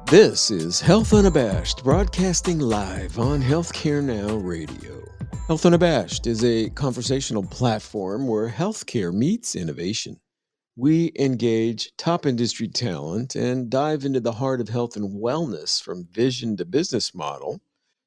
This is Health Unabashed, broadcasting live on Healthcare Now Radio. Health Unabashed is a conversational platform where healthcare meets innovation. We engage top industry talent and dive into the heart of health and wellness from vision to business model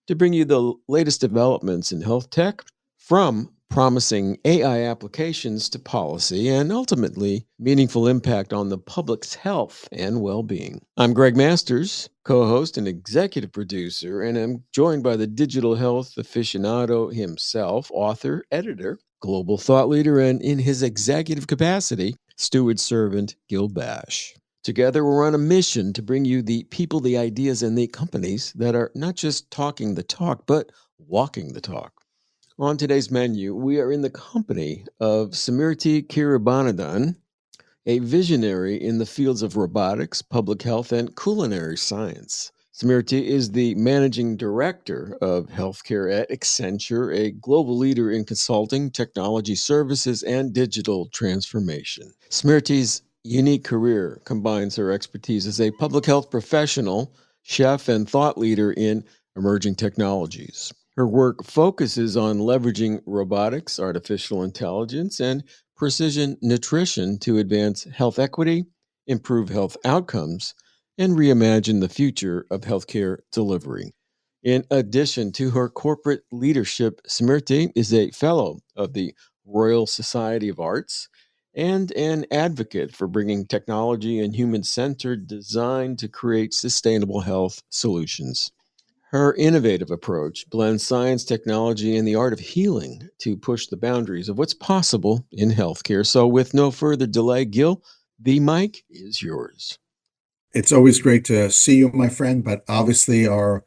to bring you the latest developments in health tech, from promising AI applications to policy and ultimately meaningful impact on the public's health and well being. I'm Gregg Masters, co host and executive producer, and I'm joined by the digital health aficionado himself, author, editor, global thought leader, and in his executive capacity, steward servant Gil Bashe. Together, we're on a mission to bring you the people, the ideas, and the companies that are not just talking the talk, but walking the talk. On today's menu, we are in the company of Smriti Kirubanandan, a visionary in the fields of robotics, public health, and culinary science. Smriti is the managing director of healthcare at Accenture, a global leader in consulting, technology services, and digital transformation. Smriti's unique career combines her expertise as a public health professional, chef, and thought leader in emerging technologies. Her work focuses on leveraging robotics, artificial intelligence, and precision nutrition to advance health equity, improve health outcomes, and reimagine the future of healthcare delivery. In addition to her corporate leadership, Smriti is a fellow of the Royal Society of Arts and an advocate for bringing technology and human centered design to create sustainable health solutions. Her innovative approach blends science, technology, and the art of healing to push the boundaries of what's possible in healthcare. So, with no further delay, Gil, the mic is yours. It's always great to see you, my friend, but obviously our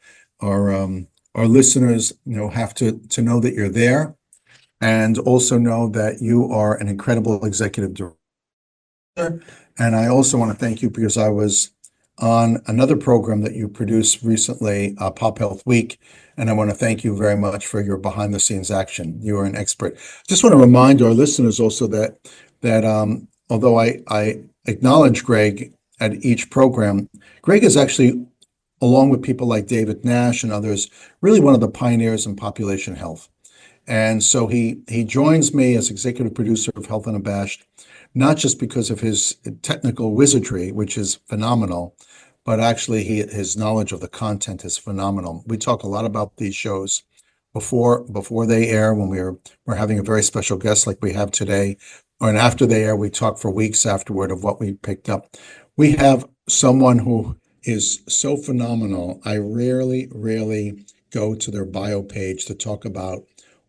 listeners, have to know that you're there and also know that you are an incredible executive director. And I also want to thank you because I was on another program that you produced recently, Pop Health Week, and I want to thank you very much for your behind the scenes action. You are an expert. Just want to remind our listeners also that although I acknowledge Gregg at each program, Gregg is actually, along with people like David Nash and others, really one of the pioneers in population health. And so he joins me as executive producer of Health Unabashed, not just because of his technical wizardry, which is phenomenal, but actually his knowledge of the content is phenomenal. We talk a lot about these shows before they air, when we're having a very special guest like we have today, and after they air, we talk for weeks afterward of what we picked up. We have someone who is so phenomenal. I rarely go to their bio page to talk about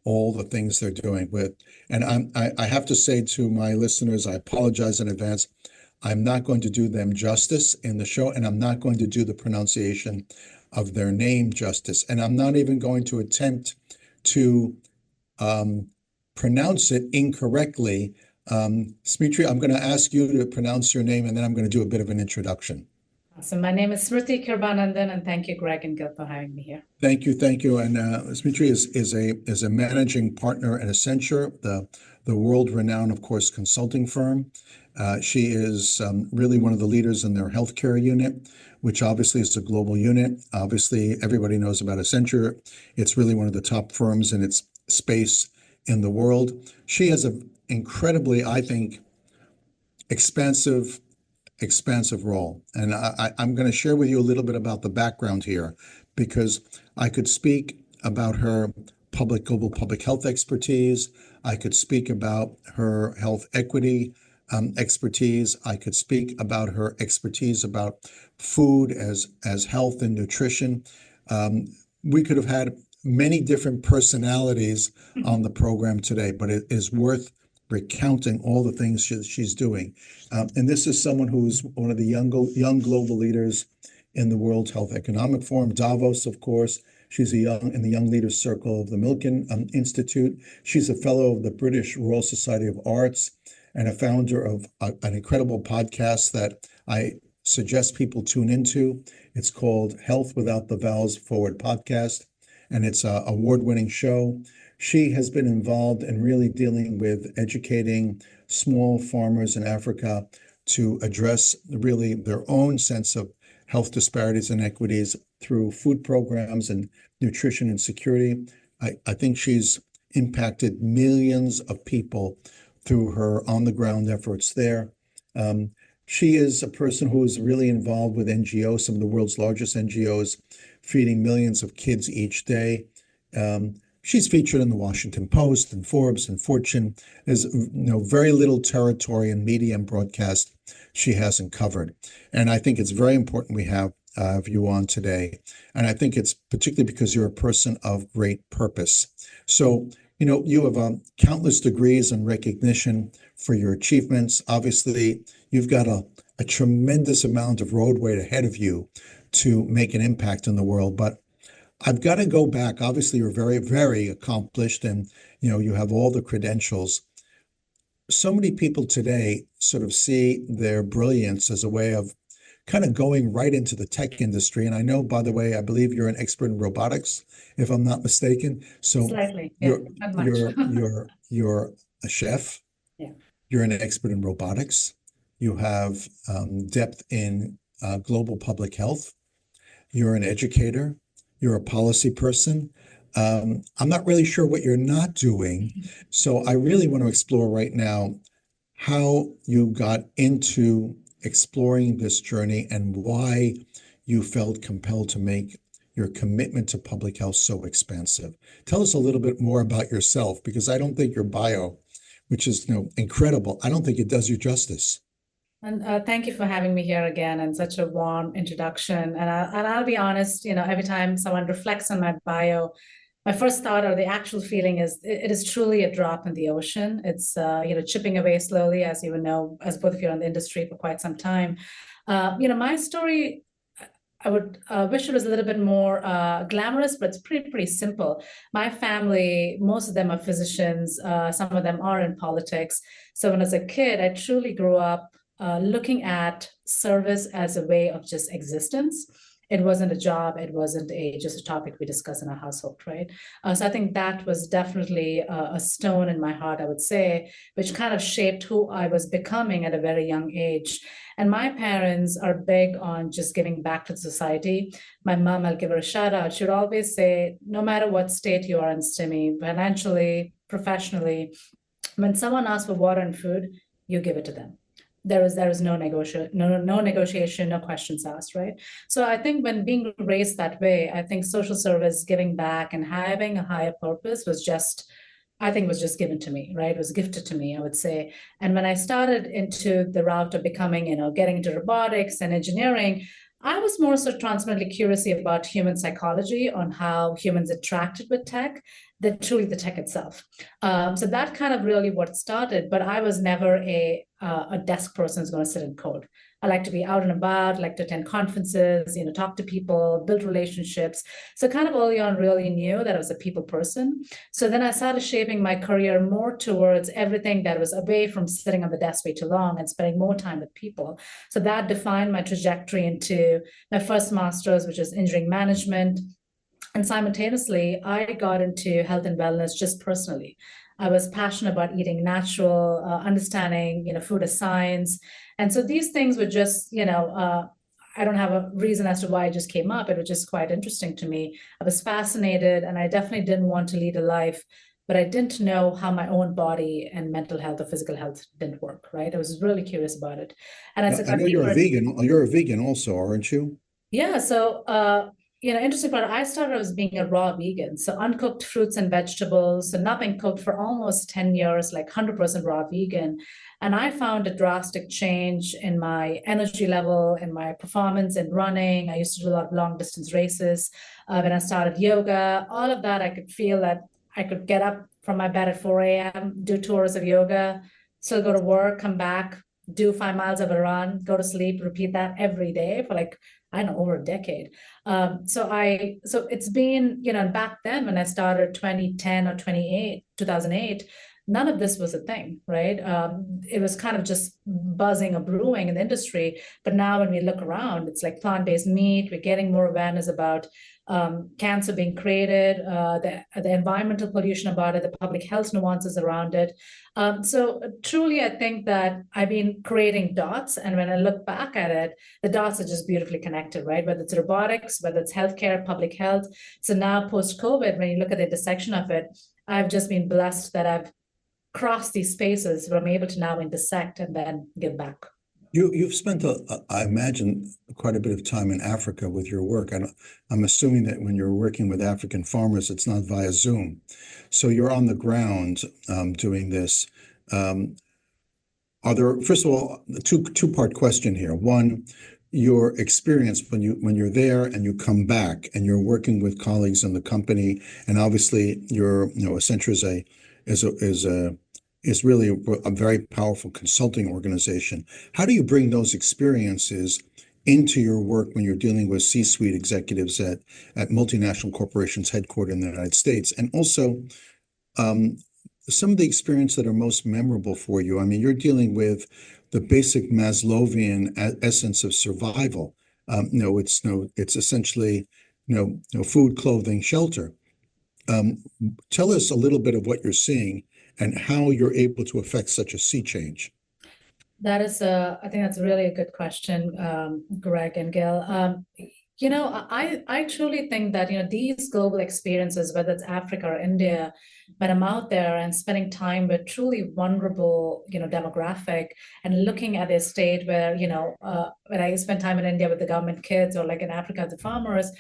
all the things they're doing with. And I have to say to my listeners, I apologize in advance. I'm not going to do them justice in the show, and I'm not going to do the pronunciation of their name justice. And I'm not even going to attempt to pronounce it incorrectly. Smriti, I'm going to ask you to pronounce your name, and then I'm going to do a bit of an introduction. So my name is Smriti Kirubanandan, and thank you, Gregg and Gil, for having me here. Thank you. And Smriti is a managing partner at Accenture, the world-renowned, of course, consulting firm. She is really one of the leaders in their healthcare unit, which obviously is a global unit. Obviously, everybody knows about Accenture. It's really one of the top firms in its space in the world. She has an incredibly, I think, expansive role. And I'm going to share with you a little bit about the background here, because I could speak about her global public health expertise. I could speak about her health equity expertise. I could speak about her expertise about food as health and nutrition. We could have had many different personalities on the program today, but it is worth recounting all the things she's doing. And this is someone who's one of the young global leaders in the World Health Economic Forum, Davos, of course. She's in the Young Leaders Circle of the Milken Institute. She's a fellow of the British Royal Society of Arts and a founder of an incredible podcast that I suggest people tune into. It's called Health Without the Vowels Forward Podcast, and it's an award-winning show. She has been involved in really dealing with educating small farmers in Africa to address really their own sense of health disparities and inequities through food programs and nutrition and security. I think she's impacted millions of people through her on-the-ground efforts there. She is a person who is really involved with NGOs, some of the world's largest NGOs, feeding millions of kids each day. She's featured in the Washington Post and Forbes and Fortune. There's very little territory in media and broadcast she hasn't covered. And I think it's very important we have you on today. And I think it's particularly because you're a person of great purpose. So, you have countless degrees and recognition for your achievements. Obviously, you've got a tremendous amount of roadway ahead of you to make an impact in the world. But I've got to go back. Obviously, you're very, very accomplished and, you have all the credentials. So many people today sort of see their brilliance as a way of kind of going right into the tech industry. And I know, by the way, I believe you're an expert in robotics, if I'm not mistaken. So Slightly, yeah, not much. you're a chef. Yeah. You're an expert in robotics. You have depth in global public health. You're an educator. You're a policy person. I'm not really sure what you're not doing. So I really want to explore right now how you got into exploring this journey and why you felt compelled to make your commitment to public health so expansive. Tell us a little bit more about yourself, because I don't think your bio, which is incredible, I don't think it does you justice. And thank you for having me here again, and such a warm introduction. And I'll be honest, every time someone reflects on my bio, my first thought or the actual feeling is it is truly a drop in the ocean. It's chipping away slowly, as you would know, as both of you are in the industry for quite some time. My story, I would wish it was a little bit more glamorous, but it's pretty simple. My family, most of them are physicians. Some of them are in politics. So when I was a kid, I truly grew up looking at service as a way of just existence. It wasn't a job. It wasn't just a topic we discuss in our household, right? So I think that was definitely a stone in my heart, I would say, which kind of shaped who I was becoming at a very young age. And my parents are big on just giving back to society. My mom, I'll give her a shout out. She would always say, no matter what state you are in, Stimmy, financially, professionally, when someone asks for water and food, you give it to them. There is no negotiation, no questions asked, right? So I think when being raised that way, I think social service, giving back, and having a higher purpose was just given to me, right? It was gifted to me, I would say. And when I started into the route of becoming, getting into robotics and engineering, I was more so transparently curious about human psychology, on how humans interacted with tech, than truly the tech itself. So that kind of really what started, but I was never a desk person who's going to sit and code. I like to be out and about, like to attend conferences, talk to people, build relationships. So kind of early on really knew that I was a people person. So then I started shaping my career more towards everything that was away from sitting on the desk way too long and spending more time with people. So that defined my trajectory into my first master's, which is engineering management. And simultaneously, I got into health and wellness just personally. I was passionate about eating natural, understanding, food as science. And so these things were just, I don't have a reason as to why it just came up. It was just quite interesting to me. I was fascinated, and I definitely didn't want to lead a life, but I didn't know how my own body and mental health or physical health didn't work, right? I was really curious about it. And I know you're a vegan. You're a vegan also, aren't you? Yeah. So, interesting part, I started as being a raw vegan. So uncooked fruits and vegetables, so not being cooked for almost 10 years, like 100% raw vegan. And I found a drastic change in my energy level, in my performance in running. I used to do a lot of long distance races. When I started yoga, all of that, I could feel that I could get up from my bed at 4 a.m., do 2 hours of yoga, still go to work, come back, do 5 miles of a run, go to sleep, repeat that every day for I don't know, over a decade. So it's been, back then when I started 2010 or 2008, none of this was a thing, right? It was kind of just buzzing or brewing in the industry. But now when we look around, it's like plant-based meat. We're getting more awareness about cancer being created, the environmental pollution about it, the public health nuances around it. So truly, I think that I've been creating dots, and when I look back at it, the dots are just beautifully connected, right? Whether it's robotics, whether it's healthcare, public health. So now post-COVID, when you look at the intersection of it, I've just been blessed that I've crossed these spaces where I'm able to now intersect and then give back. You've spent, I imagine, quite a bit of time in Africa with your work. And I'm assuming that when you're working with African farmers, it's not via Zoom. So you're on the ground doing this. Are there, first of all, two-part question here. One, your experience when you're there and you come back and you're working with colleagues in the company, and obviously Accenture is really a very powerful consulting organization. How do you bring those experiences into your work when you're dealing with C-suite executives at multinational corporations headquartered in the United States? And also, some of the experience that are most memorable for you. I mean, you're dealing with the basic Maslowian essence of survival. It's essentially, food, clothing, shelter. Tell us a little bit of what you're seeing and how you're able to affect such a sea change. I think that's really a good question, Greg and Gail. I truly think that, these global experiences, whether it's Africa or India, when I'm out there and spending time with truly vulnerable, demographic, and looking at a state where, when I spend time in India with the government kids, or like in Africa, the farmers,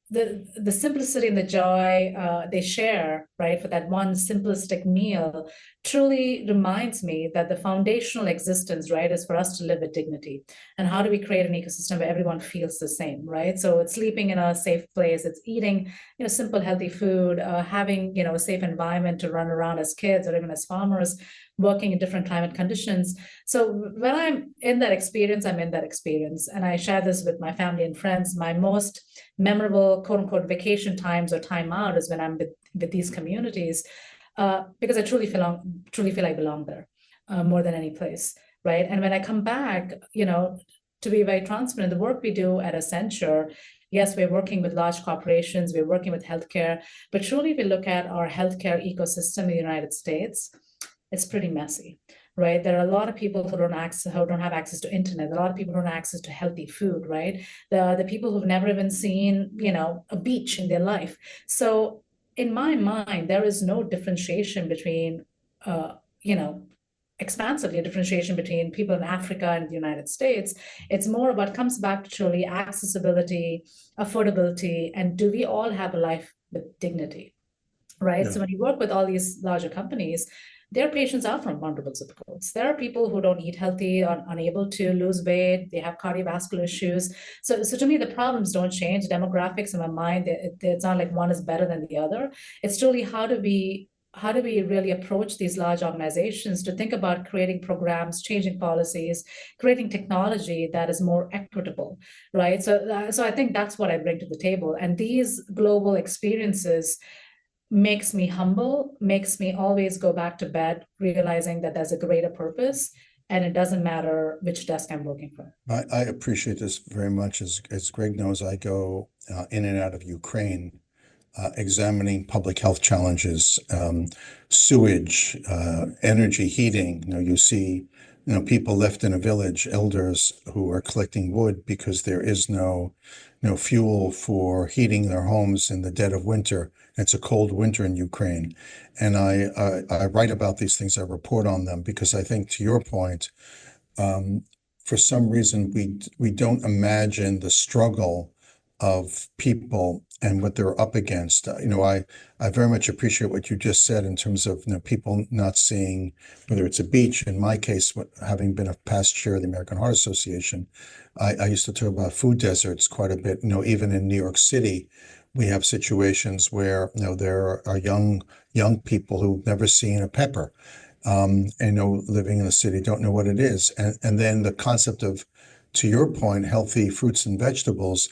the simplicity and the joy they share, right, for that one simplistic meal truly reminds me that the foundational existence, right, is for us to live with dignity. And how do we create an ecosystem where everyone feels the same, right? So it's sleeping in a safe place, it's eating, simple, healthy food, having, a safe environment to run around as kids or even as farmers, working in different climate conditions. So when I'm in that experience, I'm in that experience. And I share this with my family and friends. My most memorable, quote unquote, vacation times or time out is when I'm with these communities, because I truly feel I belong there more than any place, right? And when I come back, to be very transparent, the work we do at Accenture, yes, we're working with large corporations, we're working with healthcare, but truly we look at our healthcare ecosystem in the United States, it's pretty messy, right? There are a lot of people who don't have access to internet. A lot of people don't have access to healthy food, right? The people who've never even seen, a beach in their life. So in my mind, there is no differentiation between, expansively a differentiation between people in Africa and the United States. It's more about, comes back to truly accessibility, affordability, and do we all have a life with dignity, right? Yeah. So when you work with all these larger companies, their patients are from vulnerable zip codes. There are people who don't eat healthy, are unable to lose weight, they have cardiovascular issues. So to me, the problems don't change. Demographics in my mind, it's not like one is better than the other. It's truly how do we really approach these large organizations to think about creating programs, changing policies, creating technology that is more equitable, right? So I think that's what I bring to the table. And these global experiences makes me humble, makes me always go back to bed realizing that there's a greater purpose, and it doesn't matter which desk I'm working from. I appreciate this very much. As Gregg knows, I go in and out of Ukraine, examining public health challenges, sewage, energy, heating. You see, people left in a village, elders who are collecting wood because there is no fuel for heating their homes in the dead of winter. It's a cold winter in Ukraine. And I write about these things, I report on them, because I think, to your point, for some reason, we don't imagine the struggle of people and what they're up against. I very much appreciate what you just said in terms of people not seeing, whether it's a beach. In my case, having been a past chair of the American Heart Association, I used to talk about food deserts quite a bit. Even in New York City, we have situations where there are young people who've never seen a pepper, and living in the city, don't know what it is, and then the concept of, to your point, healthy fruits and vegetables.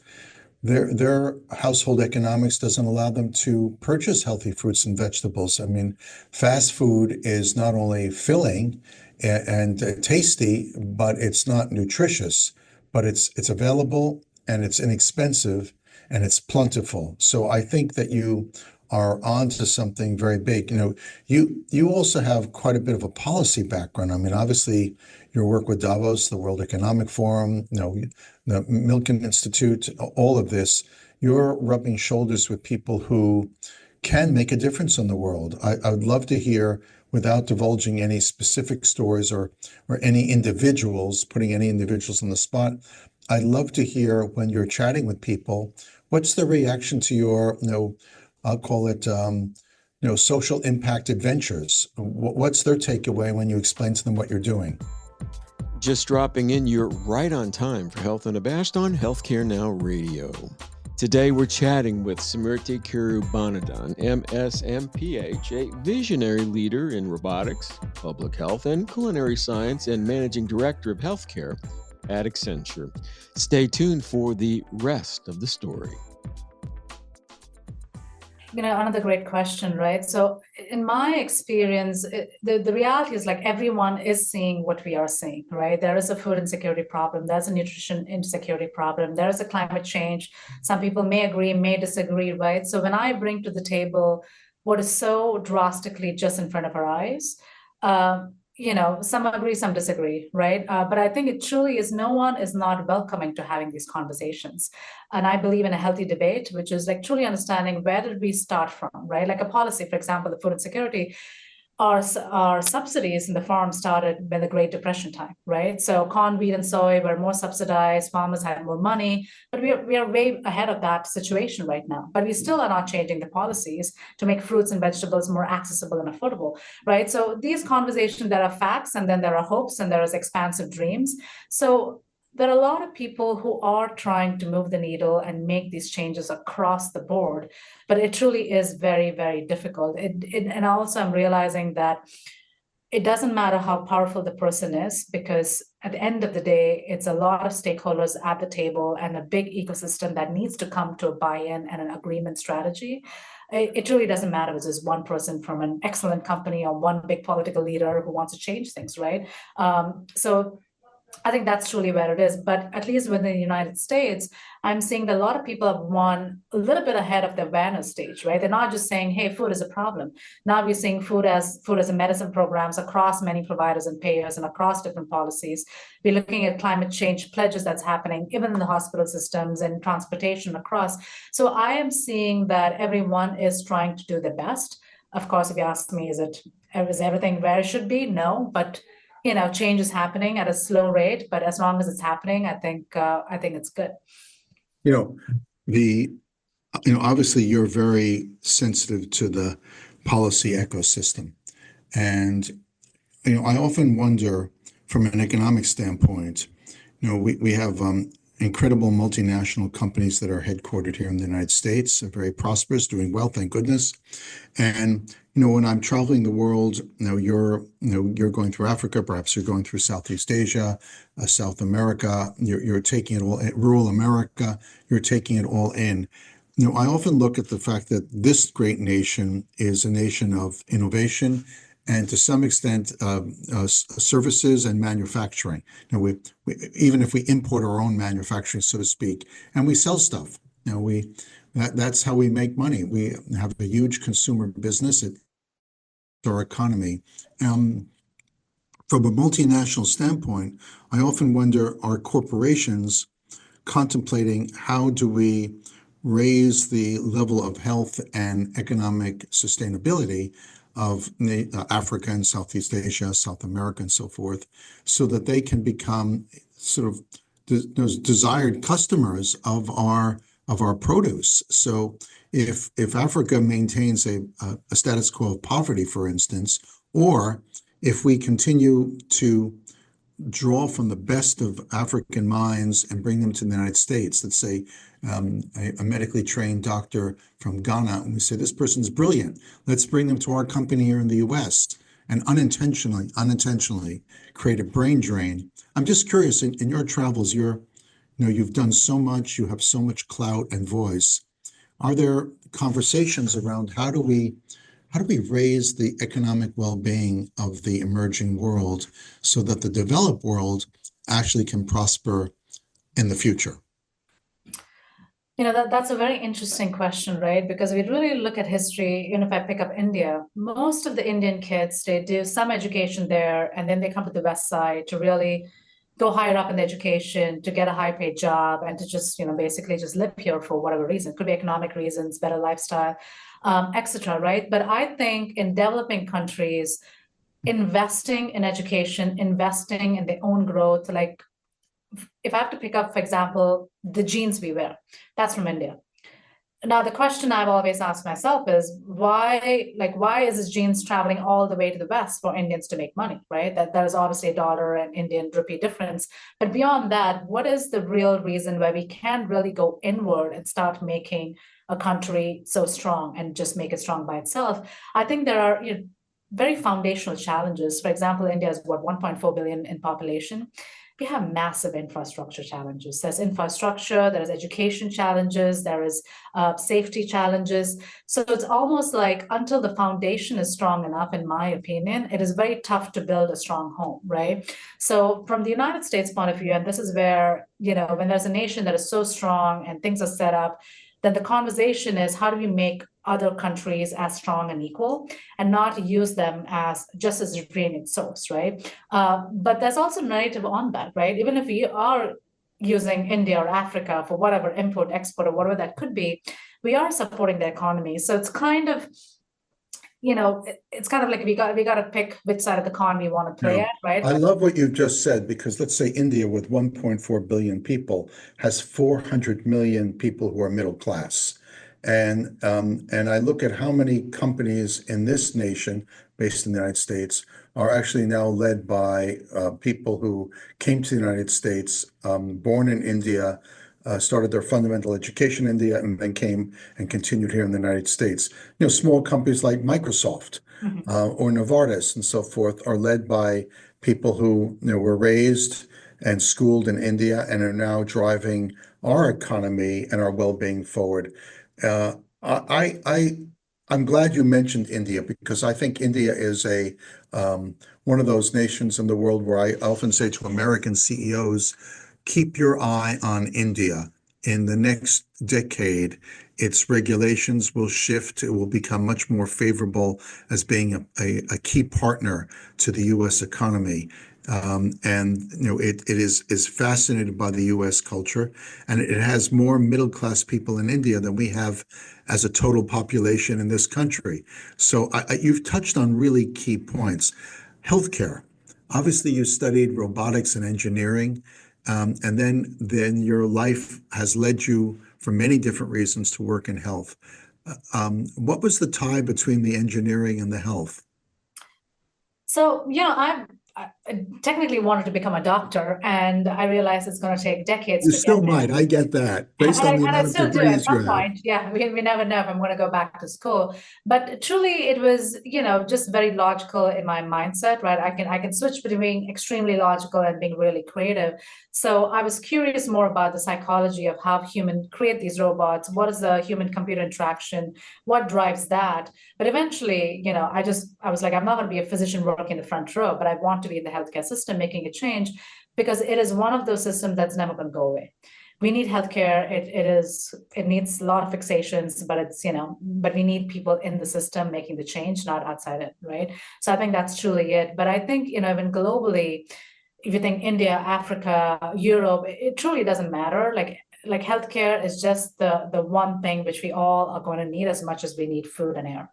their household economics doesn't allow them to purchase healthy fruits and vegetables. I mean, fast food is not only filling and tasty, but it's not nutritious, but it's available and it's inexpensive and it's plentiful. So I think that you are onto something very big. You also have quite a bit of a policy background. I mean, obviously, your work with Davos, the World Economic Forum, the Milken Institute, all of this, you're rubbing shoulders with people who can make a difference in the world. I would love to hear, without divulging any specific stories or any individuals, putting any individuals on the spot, I'd love to hear when you're chatting with people, what's the reaction to your, I'll call it, social impact adventures? What's their takeaway when you explain to them what you're doing? Just dropping in, you're right on time for Health Unabashed on Healthcare Now Radio. Today we're chatting with Smriti Kirubanandan, MS, MPH, a visionary leader in robotics, public health, and culinary science, and managing director of healthcare at Accenture. Stay tuned for the rest of the story. Another great question, right? So in my experience, the reality is like everyone is seeing what we are seeing, right? There is a food insecurity problem. There's a nutrition insecurity problem. There is a climate change. Some people may agree, may disagree, right? So when I bring to the table what is so drastically just in front of our eyes, some agree, some disagree, right? But I think it truly is, no one is not welcoming to having these conversations. And I believe in a healthy debate, which is like truly understanding where did we start from, right? Like a policy, for example, the food insecurity, our subsidies in the farm started when the Great Depression time, right? So corn, wheat, and soy were more subsidized, farmers had more money, but we are way ahead of that situation right now. But we still are not changing the policies to make fruits and vegetables more accessible and affordable, right? So these conversations, there are facts, and then there are hopes, and there is expansive dreams. So there are a lot of people who are trying to move the needle and make these changes across the board, but it truly is very, very difficult. And also I'm realizing that it doesn't matter how powerful the person is, because at the end of the day, it's a lot of stakeholders at the table and a big ecosystem that needs to come to a buy-in and an agreement strategy. It really doesn't matter if it's one person from an excellent company or one big political leader who wants to change things, right? So I think that's truly where it is. But at least within the United States, I'm seeing that a lot of people have won a little bit ahead of the awareness stage, right? They're not just saying, hey, food is a problem. Now we're seeing food as a medicine programs across many providers and payers and across different policies. We're looking at climate change pledges that's happening, even in the hospital systems and transportation across. So I am seeing that everyone is trying to do their best. Of course, if you ask me, is everything where it should be? No, but change is happening at a slow rate, but as long as it's happening, I think it's good. Obviously you're very sensitive to the policy ecosystem. And, I often wonder from an economic standpoint, we have incredible multinational companies that are headquartered here in the United States, are very prosperous, doing well, thank goodness. And when I'm traveling the world, you're going through Africa, perhaps you're going through Southeast Asia, South America, you're taking it all, rural America, you're taking it all in. I often look at the fact that this great nation is a nation of innovation and to some extent services and manufacturing. We even if we import our own manufacturing, so to speak, and we sell stuff, that's how we make money. We have a huge consumer business. It's our economy. From a multinational standpoint, I often wonder, are corporations contemplating how do we raise the level of health and economic sustainability of Africa and Southeast Asia, South America, and so forth, so that they can become sort of those desired customers of our produce. So if Africa maintains a status quo of poverty, for instance, or if we continue to draw from the best of African minds and bring them to the United States, let's say a medically trained doctor from Ghana, and we say, this person's brilliant, let's bring them to our company here in the US, and unintentionally create a brain drain. I'm just curious, in your travels, you're you've done so much, you have so much clout and voice. Are there conversations around how do we raise the economic well-being of the emerging world so that the developed world actually can prosper in the future? That's a very interesting question, right? Because we really look at history, if I pick up India, most of the Indian kids, they do some education there, and then they come to the West Side to really go higher up in the education, to get a high paid job, and to just, basically just live here for whatever reason. It could be economic reasons, better lifestyle, etc., right? But I think in developing countries, investing in education, investing in their own growth, like if I have to pick up, for example, the jeans we wear, that's from India. Now, the question I've always asked myself is why is this jeans traveling all the way to the West for Indians to make money, right? That is obviously a dollar and Indian rupee difference. But beyond that, what is the real reason why we can't really go inward and start making a country so strong and just make it strong by itself? I think there are very foundational challenges. For example, India is what, 1.4 billion in population. We have massive infrastructure challenges. There's infrastructure, there is education challenges, there is safety challenges. So it's almost like until the foundation is strong enough, in my opinion, it is very tough to build a strong home, right? So from the United States point of view, and this is where, when there's a nation that is so strong and things are set up, then the conversation is how do we make other countries as strong and equal and not use them as just as a draining source, right? But there's also narrative on that, right? Even if we are using India or Africa for whatever import, export, or whatever that could be, we are supporting the economy. So it's kind of, it's kind of like we got to pick which side of the coin we want to play at, right? I love what you've just said, because let's say India with 1.4 billion people has 400 million people who are middle class. And I look at how many companies in this nation, based in the United States, are actually now led by people who came to the United States, born in India, started their fundamental education in India, and then came and continued here in the United States. Small companies like Microsoft or Novartis and so forth are led by people who were raised and schooled in India and are now driving our economy and our well-being forward. I'm glad you mentioned India, because I think India is one of those nations in the world where I often say to American CEOs, keep your eye on India. In the next decade, its regulations will shift. It will become much more favorable as being a key partner to the U.S. economy. It is fascinated by the U.S. culture, and it has more middle-class people in India than we have as a total population in this country. So you've touched on really key points. Healthcare. Obviously, you studied robotics and engineering, and then your life has led you, for many different reasons, to work in health. What was the tie between the engineering and the health? So, I technically wanted to become a doctor, and I realized it's going to take decades You to still get there. might. I get that. Based on the And I amount of still do at degrees you some have. point. Yeah, we never know if I'm going to go back to school. But truly, it was, just very logical in my mindset, right? I can switch between extremely logical and being really creative. So I was curious more about the psychology of how humans create these robots. What is the human-computer interaction? What drives that? But eventually, I was like, I'm not going to be a physician working in the front row, but I want to be in the healthcare system making a change, because it is one of those systems that's never going to go away. We need healthcare. It needs a lot of fixations, but but we need people in the system making the change, not outside it, right? So I think that's truly it. But I think, even globally, if you think India, Africa, Europe, it truly doesn't matter. Like healthcare is just the one thing which we all are going to need as much as we need food and air.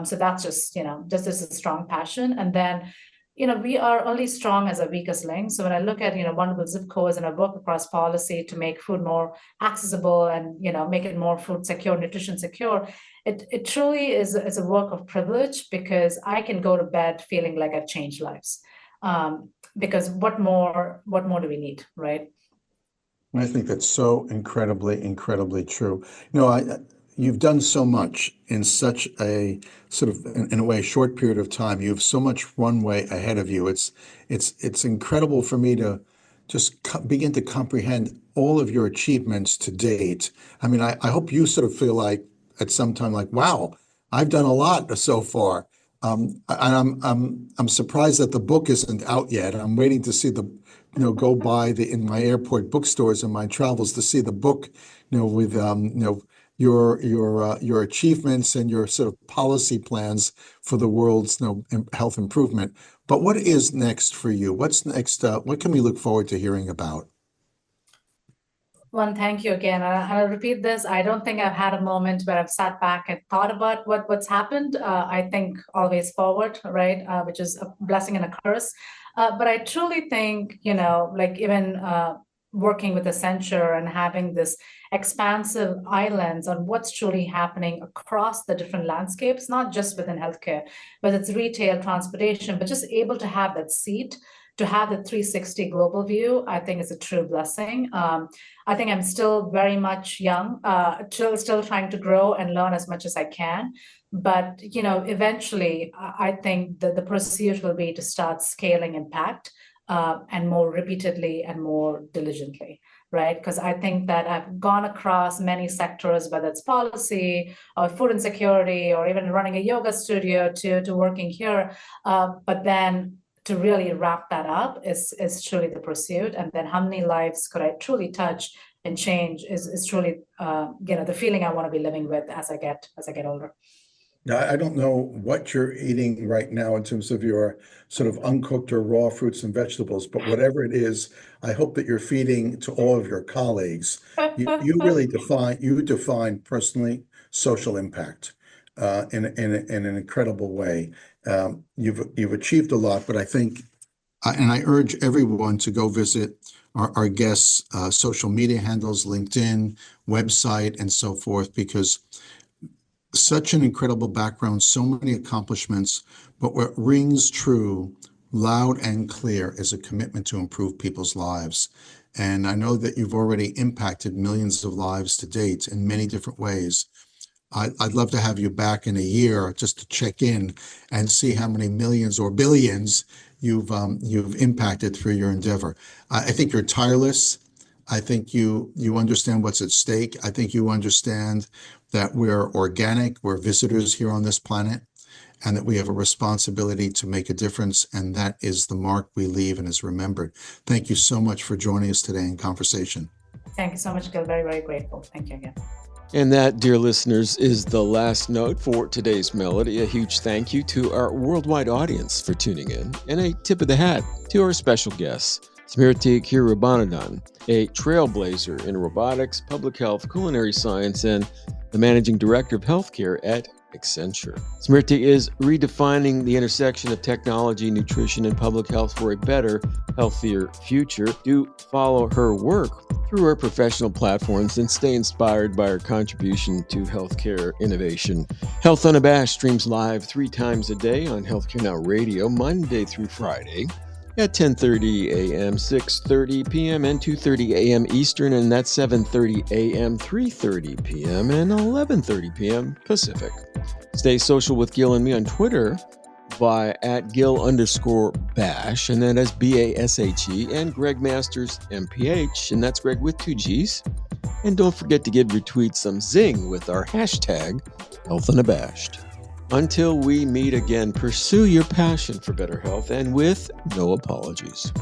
So that's just just this is a strong passion. And then we are only strong as a weakest link. So when I look at vulnerable zip codes and I work across policy to make food more accessible and make it more food secure, nutrition secure, it truly is a work of privilege, because I can go to bed feeling like I've changed lives. Because what more do we need, right? I think that's so incredibly, incredibly true. You've done so much in such a sort of, in a way, short period of time. You have so much runway ahead of you. It's incredible for me to just begin to comprehend all of your achievements to date. I mean, I hope you sort of feel like at some time like, wow, I've done a lot so far. And I'm surprised that the book isn't out yet. I'm waiting to see go by in my airport bookstores and my travels to see the book, with your achievements and your sort of policy plans for the world's health improvement. But what is next for you? What's next? What can we look forward to hearing about? Well, thank you again. I'll repeat this. I don't think I've had a moment where I've sat back and thought about what's happened. I think always forward, right? Which is a blessing and a curse. But I truly think, like even working with Accenture and having this expansive islands on what's truly happening across the different landscapes, not just within healthcare, but it's retail, transportation, but just able to have that seat, to have the 360 global view, I think is a true blessing. I think I'm still very much young, still trying to grow and learn as much as I can. But eventually, I think that the pursuit will be to start scaling impact and more repeatedly and more diligently, right? Because I think that I've gone across many sectors, whether it's policy or food insecurity or even running a yoga studio to working here. But then to really wrap that up is truly the pursuit. And then how many lives could I truly touch and change is truly the feeling I want to be living with as I get older. Now, I don't know what you're eating right now in terms of your sort of uncooked or raw fruits and vegetables, but whatever it is, I hope that you're feeding to all of your colleagues. You really define personally social impact in an incredible way. You've achieved a lot, but I think, and I urge everyone to go visit our guests' social media handles, LinkedIn, website, and so forth, because such an incredible background, so many accomplishments, but what rings true loud and clear is a commitment to improve people's lives. And I know that you've already impacted millions of lives to date in many different ways. I'd love to have you back in a year just to check in and see how many millions or billions you've impacted through your endeavor. I think you're tireless. I think you understand what's at stake. I think you understand that we're organic, we're visitors here on this planet, and that we have a responsibility to make a difference, and that is the mark we leave and is remembered. Thank you so much for joining us today in conversation. Thank you so much, Gil. Very, very grateful. Thank you again. And that, dear listeners, is the last note for today's melody. A huge thank you to our worldwide audience for tuning in, and a tip of the hat to our special guests, Smriti Kirubanandan, a trailblazer in robotics, public health, culinary science, and the managing director of healthcare at Accenture. Smriti is redefining the intersection of technology, nutrition, and public health for a better, healthier future. Do follow her work through her professional platforms and stay inspired by her contribution to healthcare innovation. Health Unabashed streams live 3 times a day on Healthcare Now Radio, Monday through Friday, at 10:30 a.m., 6:30 p.m., and 2:30 a.m. Eastern, and that's 7:30 a.m., 3:30 p.m., and 11:30 p.m. Pacific. Stay social with Gil and me on Twitter by @Gil_Bashe, and that is BASHE, and Gregg Masters MPH, and that's Gregg with 2 G's. And don't forget to give your tweets some zing with our hashtag Health Unabashed. Until we meet again, pursue your passion for better health and with no apologies.